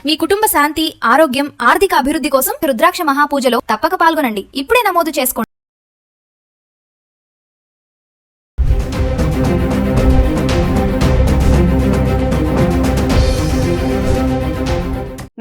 మీ కుటుంబ శాంతి, ఆరోగ్యం, ఆర్థిక అభివృద్ధి కోసం రుద్రాక్ష మహాపూజలో తప్పక పాల్గొనండి. ఇప్పుడే నమోదు చేసుకోండి.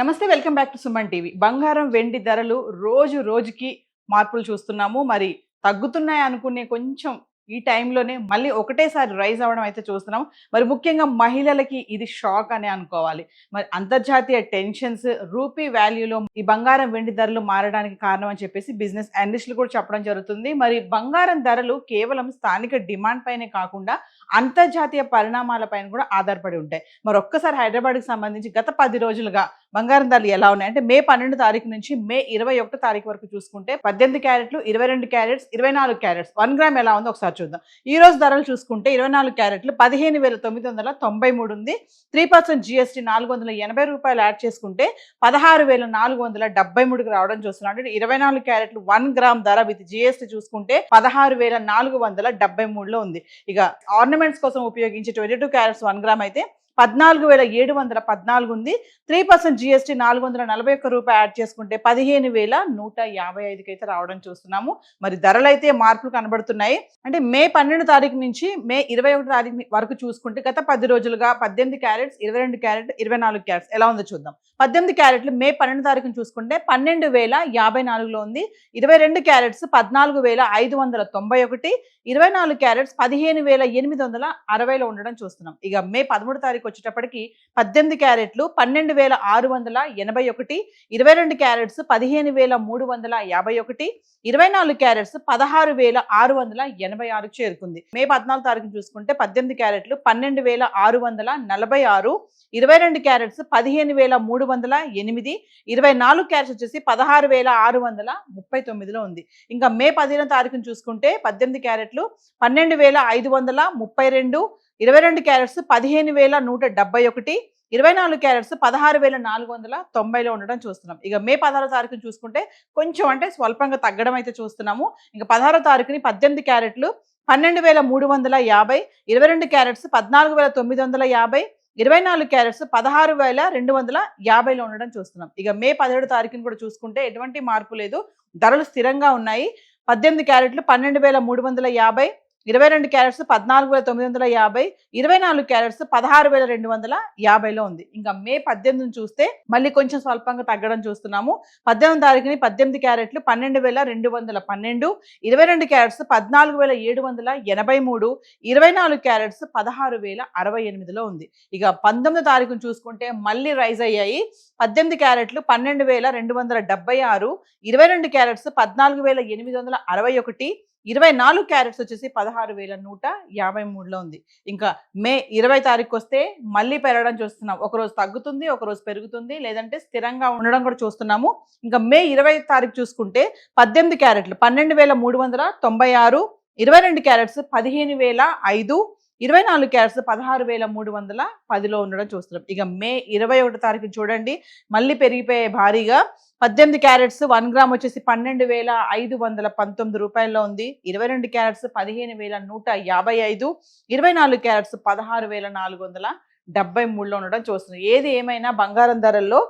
నమస్తే, welcome back to Suman TV. బంగారం వెండి ధరలు రోజు రోజుకి మార్పులు చూస్తున్నాము. మరి తగ్గుతున్నాయి అనుకునే కొంచెం ఈ టైంలోనే మళ్ళీ ఒకటేసారి రైజ్ అవ్వడం అయితే చూస్తున్నాం. మరి ముఖ్యంగా మహిళలకి ఇది షాక్ అనే అనుకోవాలి. మరి అంతర్జాతీయ టెన్షన్స్, రూపీ వాల్యూలో ఈ బంగారం వెండి ధరలు మారడానికి కారణం అని చెప్పేసి బిజినెస్ అనలిస్టులు కూడా చెప్పడం జరుగుతుంది. మరి బంగారం ధరలు కేవలం స్థానిక డిమాండ్ పైనే కాకుండా అంతర్జాతీయ పరిణామాల పైన కూడా ఆధారపడి ఉంటాయి. మరి ఒక్కసారి హైదరాబాద్కి సంబంధించి గత 10 రోజులుగా బంగారం ధరలు ఎలా ఉన్నాయి అంటే మే 12 తారీఖు నుంచి మే 21 తారీఖు వరకు చూసుకుంటే 18 క్యారెట్లు, 22 క్యారెట్స్, 24 క్యారెట్స్ 1 గ్రామ్ ఎలా ఉందో ఒకసారి చూద్దాం. ఈ రోజు ధరలు చూసుకుంటే 24 క్యారెట్లు 15,993 ఉంది. 3% GST 480 రూపాయలు యాడ్ చేసుకుంటే 16,473కి రావడం చూస్తున్నాం. అంటే 24 క్యారెట్లు 1 గ్రామ్ ధర విత్ GST చూసుకుంటే 16,473లో ఉంది. ఇక ఆర్నమెంట్స్ కోసం ఉపయోగించే 22 క్యారెట్స్ 1 గ్రామ్ అయితే 14,714 ఉంది. 3% GST 441 రూపాయలు యాడ్ చేసుకుంటే 15,155కి అయితే రావడం చూస్తున్నాము. మరి ధరలు అయితే మార్పులు కనబడుతున్నాయి. అంటే మే 12 తారీఖు నుంచి మే 21 తారీఖు వరకు చూసుకుంటే గత 10 రోజులుగా 18 క్యారెట్స్, 22 క్యారెట్, 24 క్యారెట్స్ ఎలా ఉందో చూద్దాం. 18 క్యారెట్లు మే 12 తారీఖును చూసుకుంటే 12,054లో ఉంది. 22 క్యారెట్స్ 14,591, 24 క్యారెట్స్ 15,860లో ఉండడం చూస్తున్నాం. ఇక మే 13 తారీఖు వచ్చేటప్పటికి 18 క్యారెట్లు 12,681, 22 క్యారెట్స్ 15,351, 24 క్యారెట్స్ 16,686కు చేరుకుంది. మే 14 తారీఖు చూసుకుంటే 18 క్యారెట్లు 12,646, 22 క్యారెట్స్ 15,308, 24 క్యారెట్స్ వచ్చేసి 16,639లో ఉంది. ఇంకా మే 15 తారీఖును చూసుకుంటే 18 క్యారెట్లు 12,532, 22 క్యారెట్స్ 15,171, 24 క్యారెట్స్ 16,490లో ఉండడం చూస్తున్నాం. ఇక మే 16 తారీఖును చూసుకుంటే కొంచెం అంటే స్వల్పంగా తగ్గడం అయితే చూస్తున్నాము. ఇంకా 16 తారీఖుని 18 క్యారెట్లు 12,350, 22 క్యారెట్స్ 14,950, 24 క్యారెట్స్ 16,250లో ఉండడం చూస్తున్నాం. ఇక మే 17 తారీఖుని కూడా చూసుకుంటే ఎటువంటి మార్పు లేదు, ధరలు స్థిరంగా ఉన్నాయి. 18 క్యారెట్లు 12,350, 22 క్యారెట్స్ 14,950, 24 క్యారెట్స్ 16,250లో ఉంది. ఇంకా మే 18 చూస్తే మళ్ళీ కొంచెం స్వల్పంగా తగ్గడం చూస్తున్నాము. 18 తారీఖుని 18 క్యారెట్లు 12,212, 22 క్యారెట్స్ 14,783, 24 క్యారెట్స్ 16,068లో ఉంది. ఇక 19 తారీఖును చూసుకుంటే మళ్ళీ రైజ్ అయ్యాయి. 18 క్యారెట్లు 12,276, 22 క్యారెట్స్ 14,861, 24 క్యారెట్స్ వచ్చేసి 16,153లో ఉంది. ఇంకా మే 20 తారీఖు వస్తే మళ్ళీ పెరగడం చూస్తున్నాం. ఒకరోజు తగ్గుతుంది, ఒకరోజు పెరుగుతుంది, లేదంటే స్థిరంగా ఉండడం కూడా చూస్తున్నాము. ఇంకా మే 20 తారీఖు చూసుకుంటే 18 క్యారెట్లు 12,396, 22 క్యారెట్స్ 15,005, 24 క్యారెట్స్ 16,310లో ఉండడం చూస్తున్నాం. ఇక మే 21 తారీఖు చూడండి మళ్ళీ పెరిగిపోయే భారీగా. 18 క్యారెట్స్ 1 గ్రామ్ వచ్చేసి 12,519 రూపాయల్లో ఉంది. 22 క్యారెట్స్ 15,155, 24 క్యారెట్స్ 16,473లో ఉండడం చూస్తున్నాం. ఏది ఏమైనా బంగారం ధరల్లో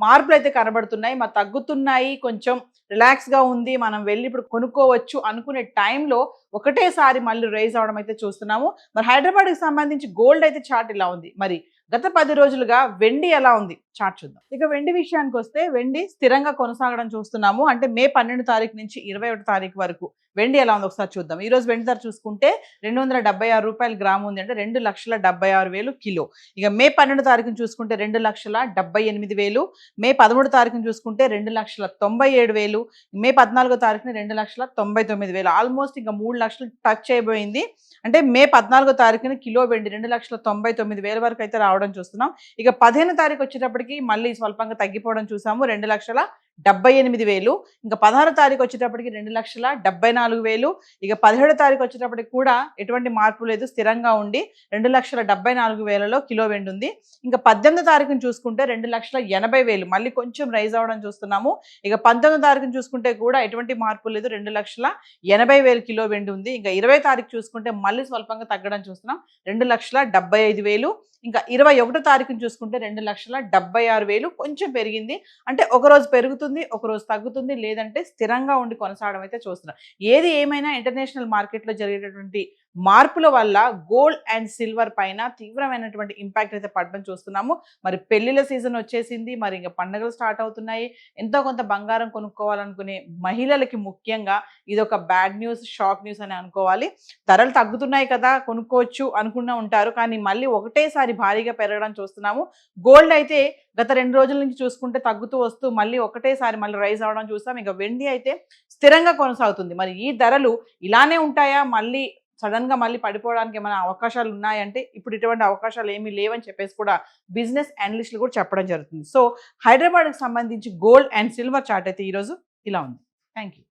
మార్పులు అయితే కనబడుతున్నాయి. మరి తగ్గుతున్నాయి, కొంచెం రిలాక్స్గా ఉంది, మనం వెళ్ళి ఇప్పుడు కొనుక్కోవచ్చు అనుకునే టైంలో ఒకటేసారి మళ్ళీ రైజ్ అవడం అయితే చూస్తున్నాము. మరి హైదరాబాద్కి సంబంధించి గోల్డ్ అయితే చార్ట్ ఇలా ఉంది. మరి గత 10 రోజులుగా వెండి ఎలా ఉంది చార్ట్ చూద్దాం. ఇక వెండి విషయానికి వస్తే వెండి స్థిరంగా కొనసాగడం చూస్తున్నాము. అంటే మే 12 తారీఖు నుంచి 21 తారీఖు వరకు వెండి ఎలా ఉంది ఒకసారి చూద్దాం. ఈ రోజు వెండి ధర చూసుకుంటే 276 రూపాయలు గ్రాము ఉంది. అంటే 2,76,000 కిలో. ఇక మే 12 తారీఖును చూసుకుంటే 2,78,000, మే 13 తారీఖును చూసుకుంటే 2,97,000, మే 14 తారీఖున 2,99,000. ఆల్మోస్ట్ ఇంకా 3 లక్షలు టచ్ అయిపోయింది. అంటే మే 14 తారీఖున కిలో వెండి 2,99,000 వరకు అయితే రావడం చూస్తున్నాం. ఇక 15 తారీఖు వచ్చేటప్పటికి మళ్ళీ స్వల్పంగా తగ్గిపోవడం చూసాము. 78,000. ఇంకా 16వ తారీఖు వచ్చేటప్పటికి 2,74,000. ఇక 17వ తారీఖు వచ్చేటప్పటికి కూడా ఎటువంటి మార్పు లేదు, స్థిరంగా ఉండి 2,74,000లో కిలో వెండి ఉంది. ఇంకా 18వ తారీఖుని చూసుకుంటే 2,80,000 మళ్ళీ కొంచెం రైజ్ అవ్వడం చూస్తున్నాము. ఇక 19వ తారీఖుని చూసుకుంటే కూడా ఎటువంటి మార్పు లేదు, 2,80,000 కిలో వెండి ఉంది. ఇంకా 20వ తారీఖు చూసుకుంటే మళ్ళీ స్వల్పంగా తగ్గడం చూస్తున్నాం, 2,75,000. ఇంకా 21వ తారీఖుని చూసుకుంటే 2,76,000 కొంచెం పెరిగింది. అంటే ఒకరోజు పెరుగుతుంది, ఒకరోజు తగ్గుతుంది, లేదంటే స్థిరంగా ఉండి కొనసాగడం అయితే చూస్తున్నాం. ఏది ఏమైనా ఇంటర్నేషనల్ మార్కెట్లో జరిగేటటువంటి మార్పుల వల్ల గోల్డ్ అండ్ సిల్వర్ పైన తీవ్రమైనటువంటి ఇంపాక్ట్ అయితే పడడం చూస్తున్నాము. మరి పెళ్లిళ్ళ సీజన్ వచ్చేసింది, మరి ఇంకా పండుగలు స్టార్ట్ అవుతున్నాయి. ఎంతో కొంత బంగారం కొనుక్కోవాలనుకునే మహిళలకి ముఖ్యంగా ఇది ఒక బ్యాడ్ న్యూస్, షాక్ న్యూస్ అని అనుకోవాలి. ధరలు తగ్గుతున్నాయి కదా కొనుక్కోవచ్చు అనుకున్నా ఉంటారు, కానీ మళ్ళీ ఒకటేసారి భారీగా పెరగడం చూస్తున్నాము. గోల్డ్ అయితే గత 2 రోజుల నుంచి చూసుకుంటే తగ్గుతూ వస్తూ మళ్ళీ ఒకటేసారి మళ్ళీ రైజ్ అవ్వడం చూస్తాం. ఇక వెండి అయితే స్థిరంగా కొనసాగుతుంది. మరి ఈ ధరలు ఇలానే ఉంటాయా, మళ్ళీ సడన్ గా మళ్ళీ పడిపోవడానికి ఏమైనా అవకాశాలు ఉన్నాయంటే ఇప్పుడు ఇటువంటి అవకాశాలు ఏమీ లేవని చెప్పేసి కూడా బిజినెస్ అనలిస్టులు కూడా చెప్పడం జరుగుతుంది. సో హైదరాబాద్కి సంబంధించి గోల్డ్ అండ్ సిల్వర్ చార్ట్ అయితే ఈరోజు ఇలా ఉంది. Thank you.